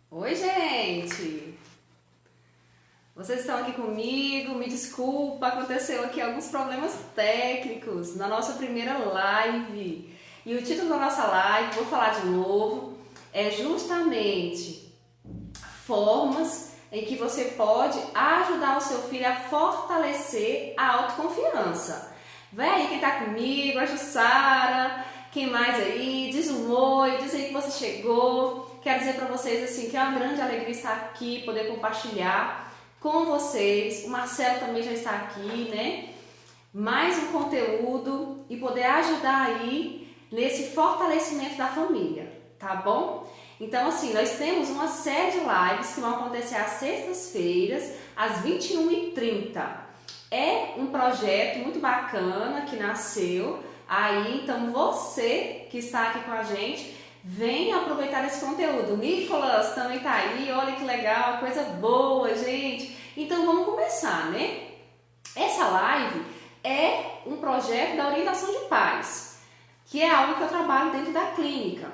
Oi, gente! Vocês estão aqui comigo? Me desculpa, aconteceu aqui alguns problemas técnicos na nossa primeira live. E o título da nossa live, vou falar de novo, é justamente formas em que você pode ajudar o seu filho a fortalecer a autoconfiança. Vem aí quem tá comigo, a Jussara, quem mais aí? Diz um oi, diz aí que você chegou. Quero dizer para vocês assim que é uma grande alegria estar aqui, poder compartilhar com vocês. O Marcelo também já está aqui, né? Mais um conteúdo e poder ajudar aí nesse fortalecimento da família, tá bom? Então, assim, nós temos uma série de lives que vão acontecer às sextas-feiras, às 21h30. É um projeto muito bacana que nasceu aí, então você que está aqui com a gente, venha aproveitar esse conteúdo. O Nicolas também tá aí, olha que legal, coisa boa, gente. Então vamos começar, né? Essa live é um projeto da orientação de pais, que é algo que eu trabalho dentro da clínica.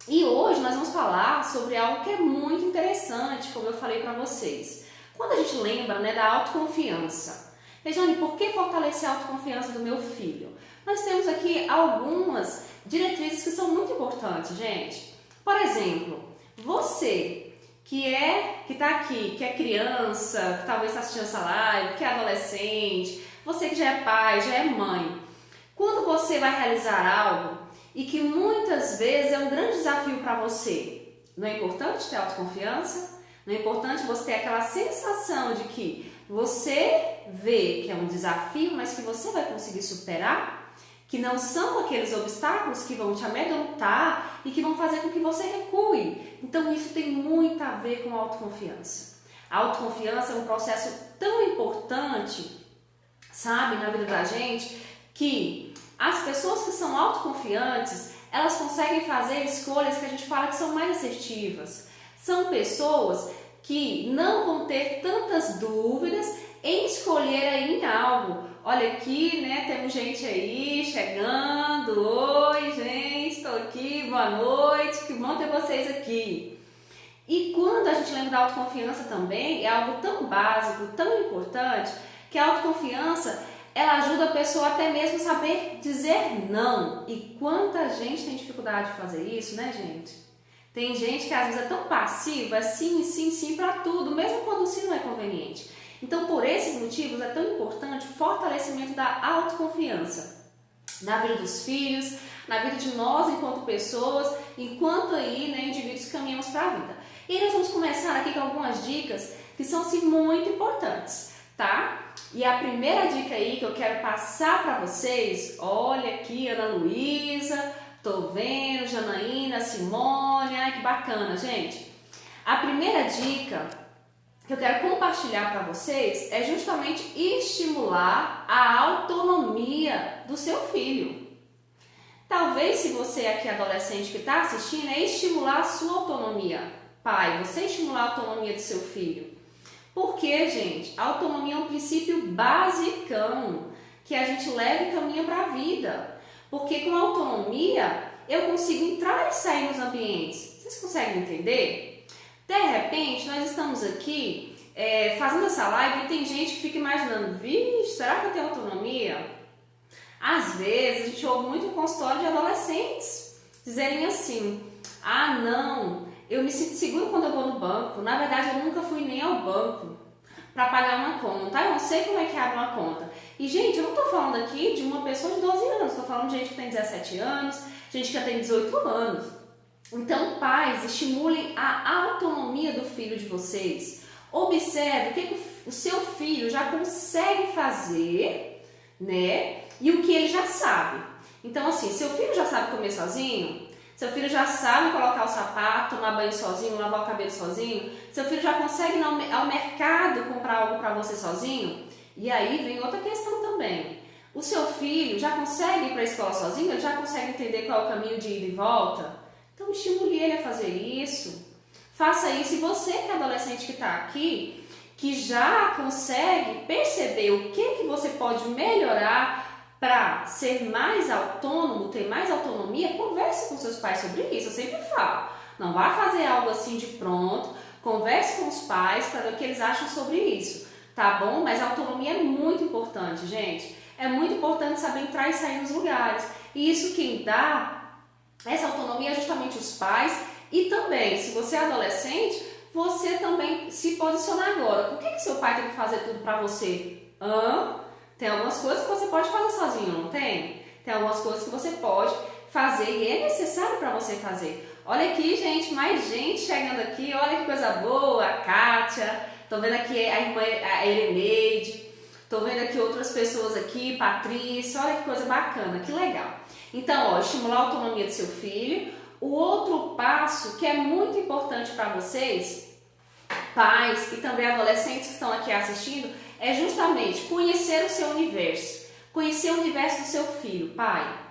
E hoje nós vamos falar sobre algo que é muito interessante, como eu falei para vocês. Quando a gente lembra, né, da autoconfiança. Rejane, por que fortalecer a autoconfiança do meu filho? Nós temos aqui algumas diretrizes que são muito importantes, gente. Por exemplo, você que está aqui, que é criança, que talvez está assistindo essa live, que é adolescente, você que já é pai, já é mãe. Quando você vai realizar algo e que muitas vezes é um grande desafio para você, não é importante ter autoconfiança? Não é importante você ter aquela sensação de que você vê que é um desafio, mas que você vai conseguir superar? Que não são aqueles obstáculos que vão te amedrontar e que vão fazer com que você recue. Então isso tem muito a ver com a autoconfiança. A autoconfiança é um processo tão importante, sabe, na vida da gente, que as pessoas que são autoconfiantes, elas conseguem fazer escolhas que a gente fala que são mais assertivas. São pessoas que não vão ter tantas dúvidas em escolher aí em algo. Olha aqui, né, temos gente aí chegando. Oi, gente, estou aqui, boa noite, que bom ter vocês aqui. E quando a gente lembra da autoconfiança também, é algo tão básico, tão importante, que a autoconfiança, ela ajuda a pessoa até mesmo a saber dizer não. E quanta gente tem dificuldade de fazer isso, né, gente? Tem gente que às vezes é tão passiva, sim, sim, sim para tudo, mesmo quando o sim não é conveniente. Então, por esses motivos, é tão importante o fortalecimento da autoconfiança na vida dos filhos, na vida de nós enquanto pessoas, enquanto aí, né, indivíduos que caminhamos para a vida. E nós vamos começar aqui com algumas dicas que são assim, muito importantes, tá? E a primeira dica aí que eu quero passar para vocês, olha aqui, Ana Luísa, tô vendo, Janaína, Simone, ai que bacana, gente. A primeira dica que eu quero compartilhar para vocês é justamente estimular a autonomia do seu filho. Talvez se você aqui é adolescente que está assistindo, é estimular a sua autonomia. Pai, você estimular a autonomia do seu filho. Porque, gente, a autonomia é um princípio basicão que a gente leva e caminha para a vida. Porque com a autonomia eu consigo entrar e sair nos ambientes. Vocês conseguem entender? De repente, nós estamos aqui fazendo essa live e tem gente que fica imaginando, vixe, será que eu tenho autonomia? Às vezes, a gente ouve muito consultório de adolescentes dizerem assim, ah, não, eu me sinto seguro quando eu vou no banco. Na verdade, eu nunca fui nem ao banco para pagar uma conta. Eu não sei como é que abre uma conta. E, gente, eu não estou falando aqui de uma pessoa de 12 anos. Estou falando de gente que tem 17 anos, gente que já tem 18 anos. Então, pais, estimulem a autonomia do filho de vocês. Observe o que o seu filho já consegue fazer, né? E o que ele já sabe. Então, assim, seu filho já sabe comer sozinho? Seu filho já sabe colocar o sapato, tomar banho sozinho, lavar o cabelo sozinho? Seu filho já consegue ir ao mercado comprar algo para você sozinho? E aí vem outra questão também. O seu filho já consegue ir para a escola sozinho? Ele já consegue entender qual é o caminho de ida e volta? Então estimule ele a fazer isso. Faça isso. E você que é adolescente que está aqui, que já consegue perceber o que você pode melhorar para ser mais autônomo, ter mais autonomia, converse com seus pais sobre isso. Eu sempre falo. Não vá fazer algo assim de pronto, converse com os pais para ver o que eles acham sobre isso, tá bom? Mas a autonomia é muito importante, gente. É muito importante saber entrar e sair nos lugares. E isso quem dá essa autonomia é justamente os pais e também, se você é adolescente, você também se posicionar agora. Por que seu pai tem que fazer tudo para você? Tem algumas coisas que você pode fazer sozinho, não tem? Tem algumas coisas que você pode fazer e é necessário para você fazer. Olha aqui, gente, mais gente chegando aqui. Olha que coisa boa, a Kátia. Tô vendo aqui a irmã, a Ereneide. Tô vendo aqui outras pessoas aqui, Patrícia. Olha que coisa bacana, que legal. Então, ó, estimular a autonomia do seu filho. O outro passo que é muito importante para vocês, pais e também adolescentes que estão aqui assistindo, é justamente conhecer o seu universo. Conhecer o universo do seu filho, pai.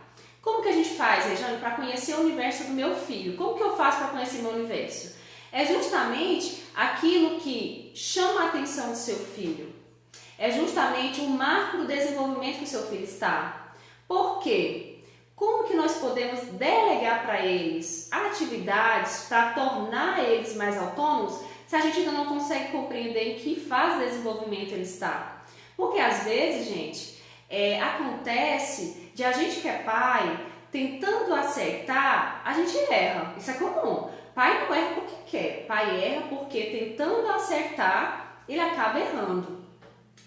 Como que a gente faz, Rejane, para conhecer o universo do meu filho? Como que eu faço para conhecer meu universo? É justamente aquilo que chama a atenção do seu filho. É justamente o marco do desenvolvimento que o seu filho está. Por quê? Como que nós podemos delegar para eles atividades para tornar eles mais autônomos se a gente ainda não consegue compreender em que fase de desenvolvimento ele está? Porque às vezes, gente, acontece de a gente que é pai, tentando acertar, a gente erra. Isso é comum. Pai não erra porque quer, pai erra porque tentando acertar, ele acaba errando.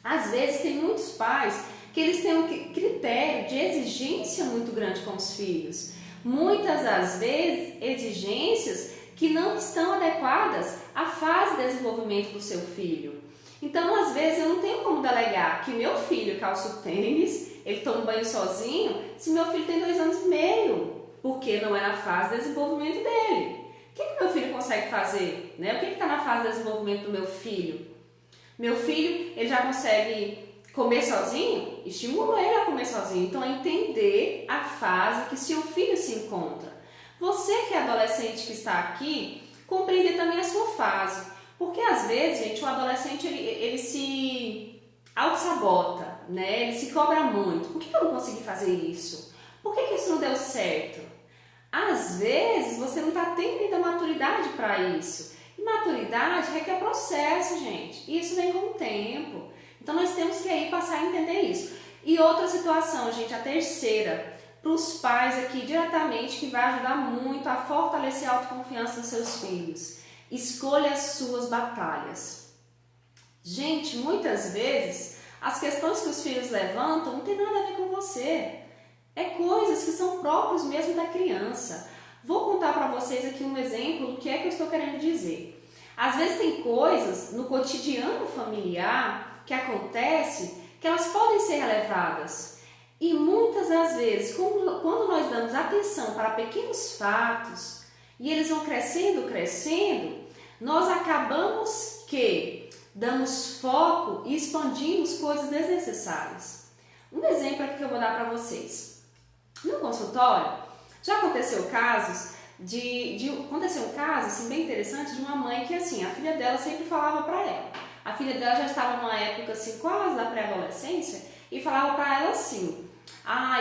Às vezes tem muitos pais que eles têm um critério de exigência muito grande com os filhos. Muitas das vezes, exigências que não estão adequadas à fase de desenvolvimento do seu filho. Então, às vezes, eu não tenho como delegar que meu filho calça o tênis, ele toma banho sozinho, se meu filho tem 2 anos e meio, porque não é na fase de desenvolvimento dele. O que meu filho consegue fazer? Né? O que está na fase de desenvolvimento do meu filho? Meu filho, ele já consegue comer sozinho? Estimula ele a comer sozinho. Então, é entender a fase que seu filho se encontra. Você que é adolescente que está aqui, compreender também a sua fase. Porque às vezes, gente, o adolescente ele se auto-sabota, né? Ele se cobra muito. Por que eu não consegui fazer isso? Por que isso não deu certo? Às vezes, você não está tendo ainda maturidade para isso. E maturidade requer processo, gente. E isso vem com o tempo. Então, nós temos que aí passar a entender isso. E outra situação, gente, a terceira, para os pais aqui diretamente, que vai ajudar muito a fortalecer a autoconfiança dos seus filhos. Escolha as suas batalhas. Gente, muitas vezes, as questões que os filhos levantam não tem nada a ver com você. É coisas que são próprias mesmo da criança. Vou contar para vocês aqui um exemplo do que é que eu estou querendo dizer. Às vezes tem coisas no cotidiano familiar que acontece que elas podem ser relevadas. E muitas das vezes, quando nós damos atenção para pequenos fatos e eles vão crescendo, nós acabamos que damos foco e expandimos coisas desnecessárias. Um exemplo aqui que eu vou dar para vocês. No consultório, já aconteceu casos aconteceu um caso assim, bem interessante de uma mãe que assim, a filha dela sempre falava para ela. A filha dela já estava numa época assim, quase da pré-adolescência e falava para ela assim: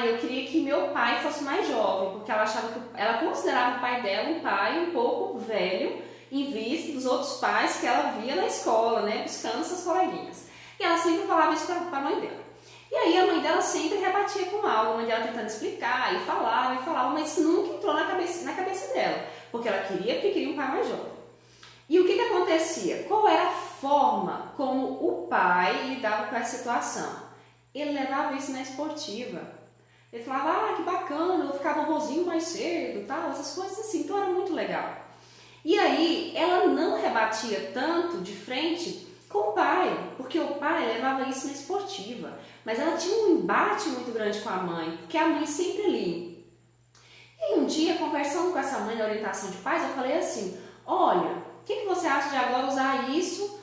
eu queria que meu pai fosse mais jovem, porque ela achava que ela considerava o pai dela um pai um pouco velho em vista dos outros pais que ela via na escola, né, buscando seus coleguinhas. E ela sempre falava isso para a mãe dela. E aí a mãe dela sempre rebatia com algo, a mãe dela tentando explicar e falava, mas nunca entrou na cabeça dela, porque ela queria um pai mais jovem. E o que acontecia? Qual era a forma como o pai lidava com essa situação? Ele levava isso na esportiva. Ele falava, que bacana, eu ficava vozinho mais cedo, tal, essas coisas assim, então era muito legal. E aí ela não rebatia tanto de frente com o pai, porque o pai levava isso na esportiva, mas ela tinha um embate muito grande com a mãe, porque a mãe sempre ali. E aí um dia, conversando com essa mãe da orientação de pais, eu falei assim: olha, o que você acha de agora usar isso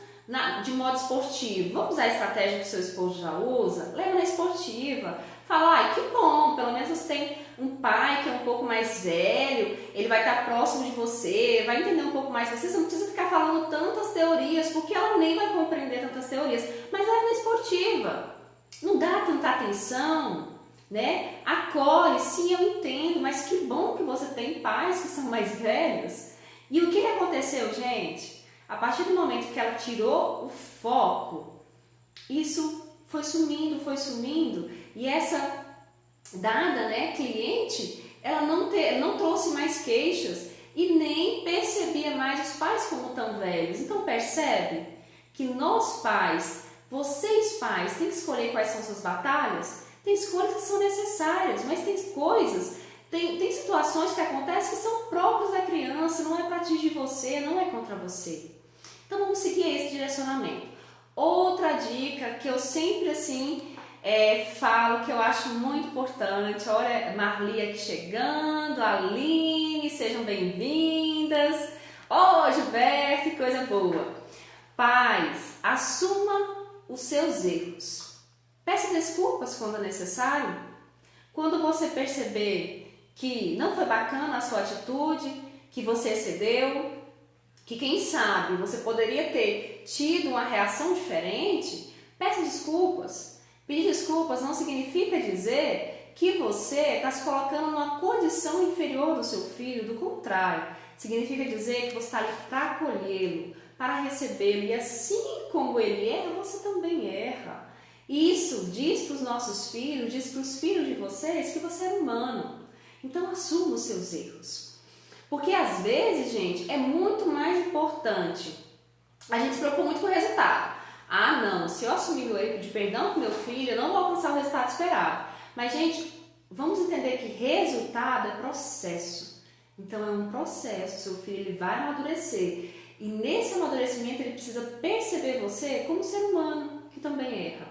de modo esportivo? Vamos usar a estratégia que o seu esposo já usa? Leva na esportiva. Fala, que bom, pelo menos você tem um pai que é um pouco mais velho, ele vai estar próximo de você, vai entender um pouco mais de você, você não precisa ficar falando tantas teorias, porque ela nem vai compreender tantas teorias, mas leva na esportiva. Não dá tanta atenção, né? Acolhe, sim, eu entendo, mas que bom que você tem pais que são mais velhos. E o que aconteceu, gente? A partir do momento que ela tirou o foco, isso foi sumindo, e essa dada, né, cliente, ela não trouxe mais queixas e nem percebia mais os pais como tão velhos. Então percebe que nós pais, vocês pais, têm que escolher quais são suas batalhas? Tem escolhas que são necessárias, mas tem coisas, tem situações que acontecem que são próprias da criança, não é para atingir você, não é contra você. Então vamos seguir esse direcionamento. Outra dica que eu sempre assim falo, que eu acho muito importante, olha, Marli aqui chegando, Aline, sejam bem-vindas. Ô, Gilberto, que coisa boa. Pais, assuma os seus erros. Peça desculpas quando é necessário. Quando você perceber que não foi bacana a sua atitude, que você excedeu, que quem sabe você poderia ter tido uma reação diferente, peça desculpas. Pedir desculpas não significa dizer que você está se colocando numa condição inferior do seu filho, do contrário. Significa dizer que você está ali para acolhê-lo, para recebê-lo, e assim como ele erra, você também erra. Isso diz para os nossos filhos, diz para os filhos de vocês que você é humano. Então assuma os seus erros. Porque às vezes, gente, é muito mais importante. A gente se preocupa muito com o resultado. Ah, não, se eu assumir meu erro de perdão com meu filho, eu não vou alcançar o resultado esperado. Mas, gente, vamos entender que resultado é processo. Então, é um processo. Seu filho ele vai amadurecer. E nesse amadurecimento, ele precisa perceber você como ser humano, que também erra,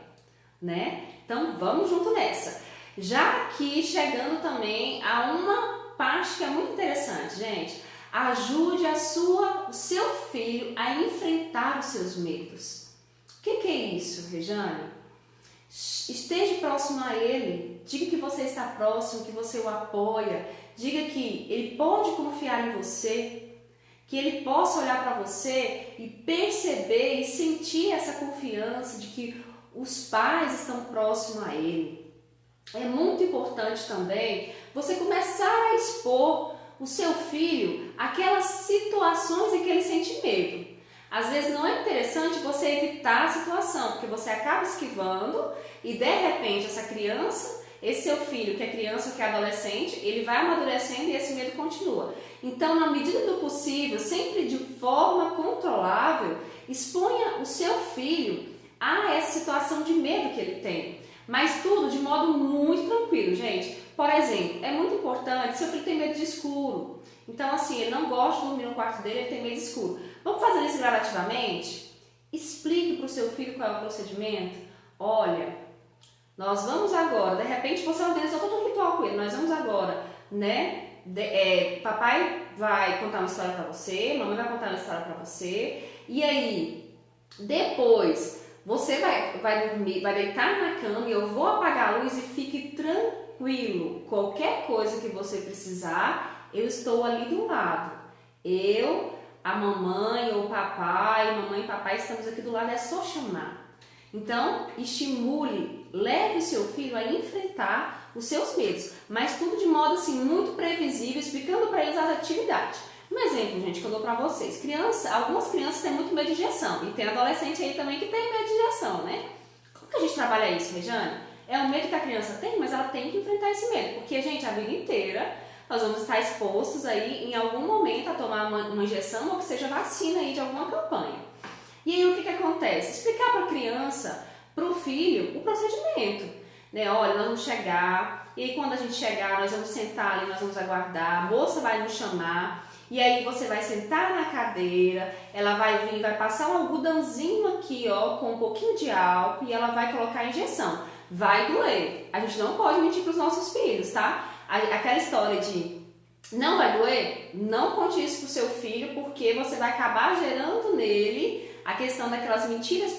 né? Então, vamos junto nessa. Já aqui, chegando também a uma parte que é muito interessante, gente. Ajude o seu filho a enfrentar os seus medos. O que é isso, Rejane? Esteja próximo a ele. Diga que você está próximo, que você o apoia. Diga que ele pode confiar em você, que ele possa olhar para você e perceber e sentir essa confiança de que os pais estão próximos a ele. É muito importante também você começar a expor o seu filho àquelas situações em que ele sente medo. Às vezes não é interessante você evitar a situação, porque você acaba esquivando e de repente essa criança, esse seu filho que é criança ou que é adolescente, ele vai amadurecendo e esse medo continua. Então, na medida do possível, sempre de forma controlável, exponha o seu filho a essa situação de medo que ele tem. Mas tudo de modo muito tranquilo, gente. Por exemplo, é muito importante, seu filho tem medo de escuro. Então, assim, ele não gosta de dormir no quarto dele, ele tem medo de escuro. Vamos fazer isso gradativamente? Explique para o seu filho qual é o procedimento. Olha, nós vamos agora, de repente você organizou todo um ritual com ele, nós vamos agora, né? Papai vai contar uma história para você, mamãe vai contar uma história para você, e aí, depois, você vai dormir, vai deitar na cama e eu vou apagar a luz e fique tranquilo. Qualquer coisa que você precisar, eu estou ali do lado. Eu, a mamãe ou o papai, mamãe e papai estamos aqui do lado, é só chamar. Então, estimule, leve o seu filho a enfrentar os seus medos, mas tudo de modo assim muito previsível, explicando para eles as atividades. Um exemplo, gente, que eu dou para vocês. Algumas crianças têm muito medo de injeção e tem adolescente aí também que tem medo de injeção, né? Como que a gente trabalha isso, Rejane? É um medo que a criança tem, mas ela tem que enfrentar esse medo, porque, gente, a vida inteira nós vamos estar expostos aí em algum momento a tomar uma injeção ou que seja vacina aí de alguma campanha. E aí o que acontece? Explicar para a criança, para o filho, o procedimento. Né? Olha, nós vamos chegar, e aí quando a gente chegar, nós vamos sentar ali, nós vamos aguardar, a moça vai nos chamar, e aí você vai sentar na cadeira, ela vai vir, vai passar um algodãozinho aqui, ó, com um pouquinho de álcool, e ela vai colocar a injeção. Vai doer. A gente não pode mentir para os nossos filhos, tá? Aquela história de não vai doer, não conte isso pro seu filho, porque você vai acabar gerando nele a questão daquelas mentiras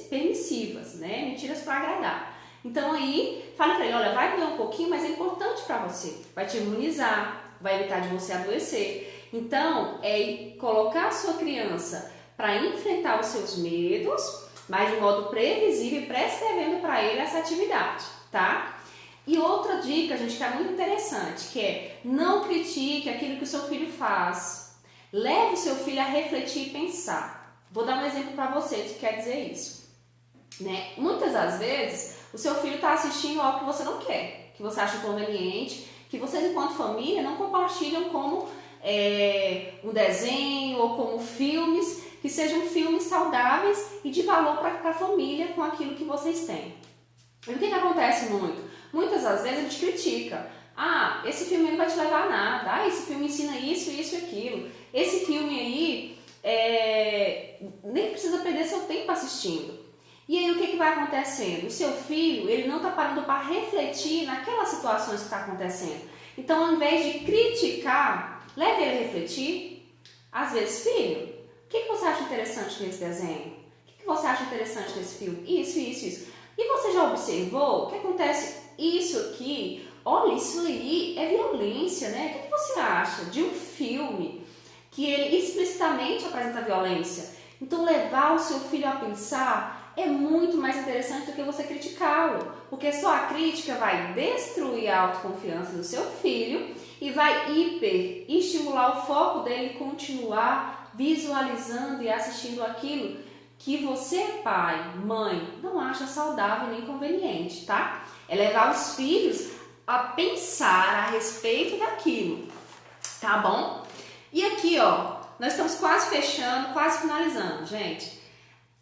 permissivas, né? Mentiras para agradar. Então aí, fale para ele, olha, vai doer um pouquinho, mas é importante para você. Vai te imunizar, vai evitar de você adoecer. Então, é colocar a sua criança para enfrentar os seus medos, mas de modo previsível e prescrevendo para ele essa atividade, tá? E outra dica, gente, que é muito interessante, que é não critique aquilo que o seu filho faz. Leve o seu filho a refletir e pensar. Vou dar um exemplo para vocês que quer dizer isso. Né? Muitas das vezes, o seu filho está assistindo algo que você não quer, que você acha inconveniente, que vocês, enquanto família, não compartilham como um desenho ou como filmes, que sejam filmes saudáveis e de valor para a família com aquilo que vocês têm. E o que acontece muito? Muitas das vezes a gente critica. Ah, esse filme não vai te levar a nada. Ah, esse filme ensina isso, isso e aquilo. Esse filme aí nem precisa perder seu tempo assistindo. E aí o que vai acontecendo? O seu filho, ele não está parando para refletir naquelas situações que está acontecendo. Então, ao invés de criticar, leve ele a refletir. Às vezes, filho, o que você acha interessante nesse desenho? O que você acha interessante nesse filme? Isso, isso, isso. E você já observou o que acontece isso aqui? Olha, isso aí é violência, né? O que você acha de um filme que ele explicitamente apresenta violência? Então, levar o seu filho a pensar é muito mais interessante do que você criticá-lo, porque só a crítica vai destruir a autoconfiança do seu filho e vai estimular o foco dele continuar visualizando e assistindo aquilo que você, pai, mãe, não acha saudável nem conveniente, tá? É levar os filhos a pensar a respeito daquilo, tá bom? E aqui, ó, nós estamos quase fechando, quase finalizando, gente.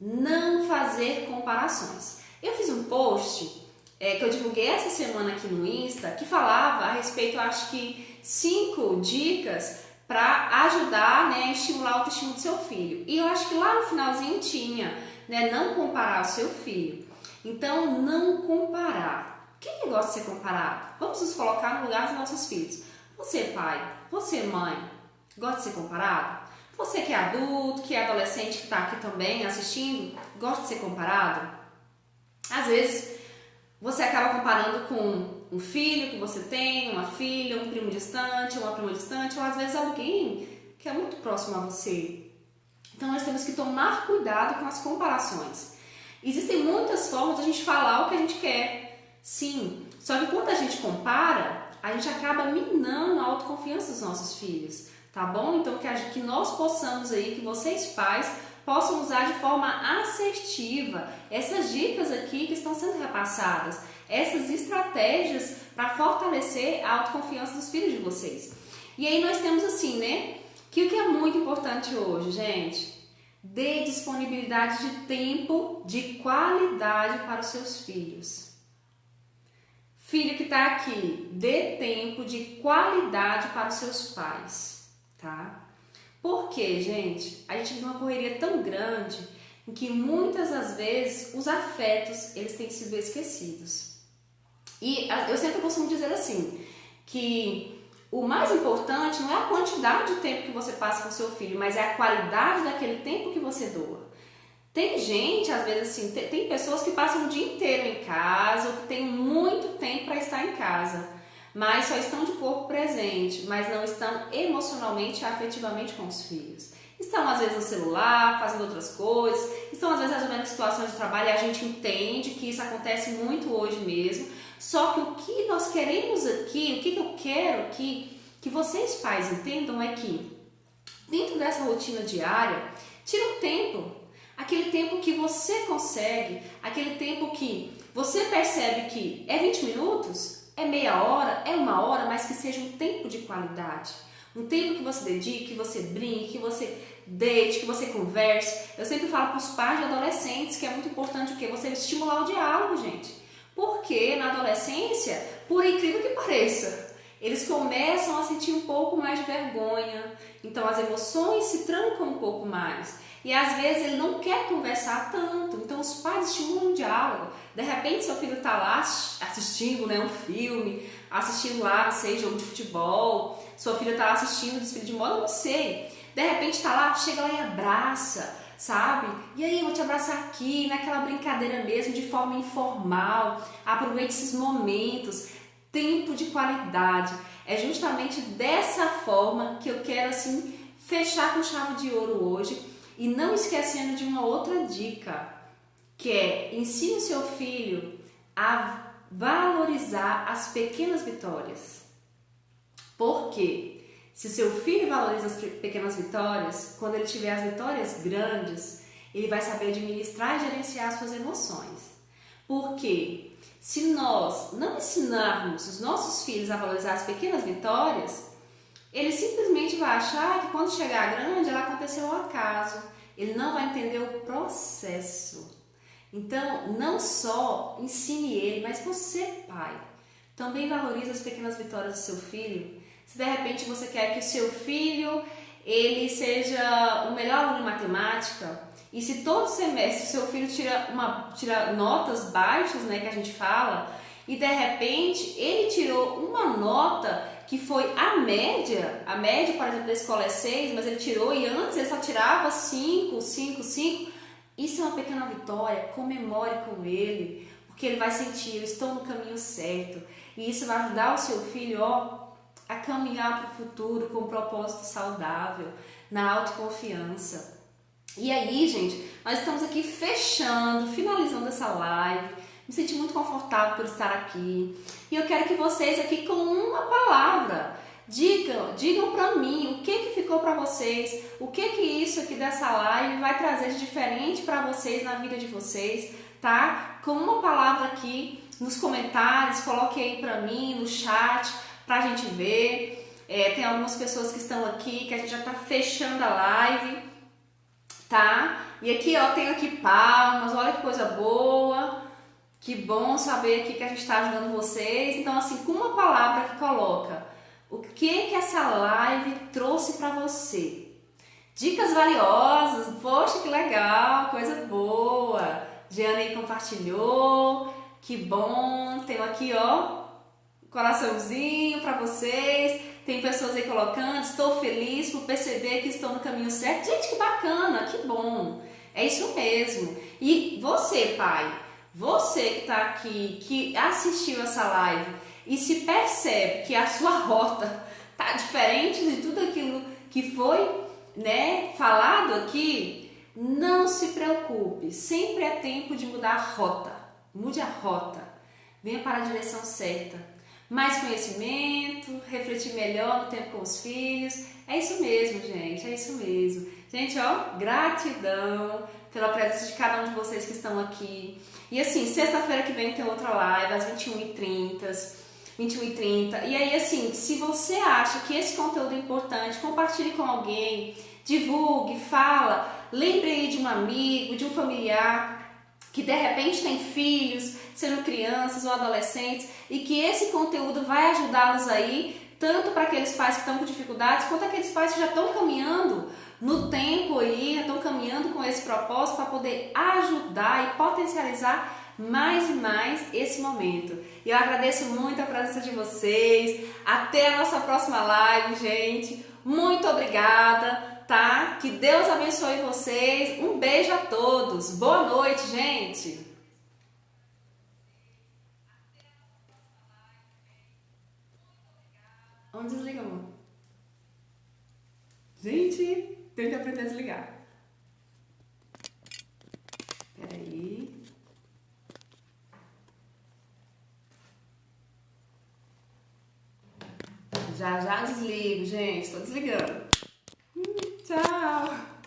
Não fazer comparações. Eu fiz um post que eu divulguei essa semana aqui no Insta, que falava a respeito, acho que 5 dicas para ajudar, né, a estimular a autoestima do seu filho. E eu acho que lá no finalzinho tinha, né, não comparar o seu filho. Então, não comparar. Quem gosta de ser comparado? Vamos nos colocar no lugar dos nossos filhos. Você, pai, você, mãe, gosta de ser comparado? Você que é adulto, que é adolescente, que está aqui também assistindo, gosta de ser comparado? Às vezes, você acaba comparando com um filho que você tem, uma filha, um primo distante, uma prima distante, ou às vezes alguém que é muito próximo a você. Então, nós temos que tomar cuidado com as comparações. Existem muitas formas de a gente falar o que a gente quer, sim. Só que quando a gente compara, a gente acaba minando a autoconfiança dos nossos filhos. Tá bom? Então que nós possamos aí, que vocês pais possam usar de forma assertiva essas dicas aqui que estão sendo repassadas, essas estratégias para fortalecer a autoconfiança dos filhos de vocês. E aí nós temos assim, né? Que o que é muito importante hoje, gente, dê disponibilidade de tempo de qualidade para os seus filhos. Filho que está aqui, dê tempo de qualidade para os seus pais. Tá? Porque, gente, a gente vive uma correria tão grande em que muitas das vezes os afetos eles têm sido esquecidos. E eu sempre costumo dizer assim, que o mais importante não é a quantidade de tempo que você passa com seu filho, mas é a qualidade daquele tempo que você doa. Tem gente, às vezes assim, tem pessoas que passam o dia inteiro em casa ou que tem muito tempo para estar em casa, mas só estão de corpo presente, mas não estão emocionalmente e afetivamente com os filhos. Estão às vezes no celular, fazendo outras coisas, estão às vezes resolvendo situações de trabalho e a gente entende que isso acontece muito hoje mesmo. Só que o que nós queremos aqui, o que eu quero aqui, que vocês pais entendam é que dentro dessa rotina diária, tira um tempo, aquele tempo que você consegue, aquele tempo que você percebe que é 20 minutos, é meia hora, é uma hora, mas que seja um tempo de qualidade. Um tempo que você dedique, que você brinque, que você deite, que você converse. Eu sempre falo para os pais de adolescentes que é muito importante o quê? Você estimular o diálogo, gente. Porque na adolescência, por incrível que pareça, eles começam a sentir um pouco mais de vergonha. Então as emoções se trancam um pouco mais. E às vezes ele não quer conversar tanto, então os pais estimulam o diálogo. De repente seu filho está lá assistindo, né, um filme, assistindo lá, não sei, jogo de futebol, sua filha está lá assistindo desfile de moda, não sei. De repente está lá, chega lá e abraça, sabe? E aí eu vou te abraçar aqui, naquela brincadeira mesmo, de forma informal. Aproveite esses momentos, tempo de qualidade. É justamente dessa forma que eu quero assim fechar com chave de ouro hoje. E não esquecendo de uma outra dica, que é ensine o seu filho a valorizar as pequenas vitórias. Por quê? Se o seu filho valoriza as pequenas vitórias, quando ele tiver as vitórias grandes, ele vai saber administrar e gerenciar as suas emoções. Porque se nós não ensinarmos os nossos filhos a valorizar as pequenas vitórias, ele simplesmente vai achar que quando chegar a grande, ela aconteceu ao acaso. Ele não vai entender o processo. Então, não só ensine ele, mas você, pai, também valorize as pequenas vitórias do seu filho. Se de repente você quer que o seu filho ele seja o melhor aluno em matemática, e se todo semestre o seu filho tira notas baixas, né, que a gente fala, e de repente ele tirou uma nota que foi a média, por exemplo, da escola é 6, mas ele tirou e antes ele só tirava 5, 5, 5, isso é uma pequena vitória, comemore com ele, porque ele vai sentir, eu estou no caminho certo, e isso vai ajudar o seu filho, a caminhar para o futuro com um propósito saudável, na autoconfiança. E aí, gente, nós estamos aqui finalizando essa live. Me senti muito confortável por estar aqui. E eu quero que vocês aqui com uma palavra digam para mim o que ficou para vocês, o que isso aqui dessa live vai trazer de diferente para vocês na vida de vocês, tá? Com uma palavra aqui nos comentários, coloque aí para mim no chat pra gente ver. Tem algumas pessoas que estão aqui que a gente já tá fechando a live, tá? E aqui, tenho aqui palmas, olha que coisa boa. Que bom saber aqui que a gente está ajudando vocês. Então, assim, com uma palavra que coloca o que essa live trouxe para você. Dicas valiosas, poxa, que legal, coisa boa. Jeane aí compartilhou, que bom. Tenho aqui, coraçãozinho para vocês. Tem pessoas aí colocando, estou feliz por perceber que estou no caminho certo. Gente, que bacana, que bom. É isso mesmo. E você, pai, você que está aqui, que assistiu essa live e se percebe que a sua rota está diferente de tudo aquilo que foi, né, falado aqui, não se preocupe. Sempre é tempo de mudar a rota. Mude a rota. Venha para a direção certa. Mais conhecimento, refletir melhor no tempo com os filhos. É isso mesmo, gente, é isso mesmo. Gente, gratidão pela presença de cada um de vocês que estão aqui. E assim, sexta-feira que vem tem outra live, às 21h30. E aí, assim, se você acha que esse conteúdo é importante, compartilhe com alguém, divulgue, fala, lembre aí de um amigo, de um familiar que de repente tem filhos, sendo crianças ou adolescentes, e que esse conteúdo vai ajudá-los aí, tanto para aqueles pais que estão com dificuldades, quanto aqueles pais que já estão caminhando no tempo aí, já estão caminhando com esse propósito para poder ajudar e potencializar mais e mais esse momento. E eu agradeço muito a presença de vocês. Até a nossa próxima live, gente. Muito obrigada, tá? Que Deus abençoe vocês. Um beijo a todos. Boa noite, gente. Vamos desligar, amor. Gente, tem que aprender a desligar. Peraí. Já desligo, gente. Tô desligando. Tchau.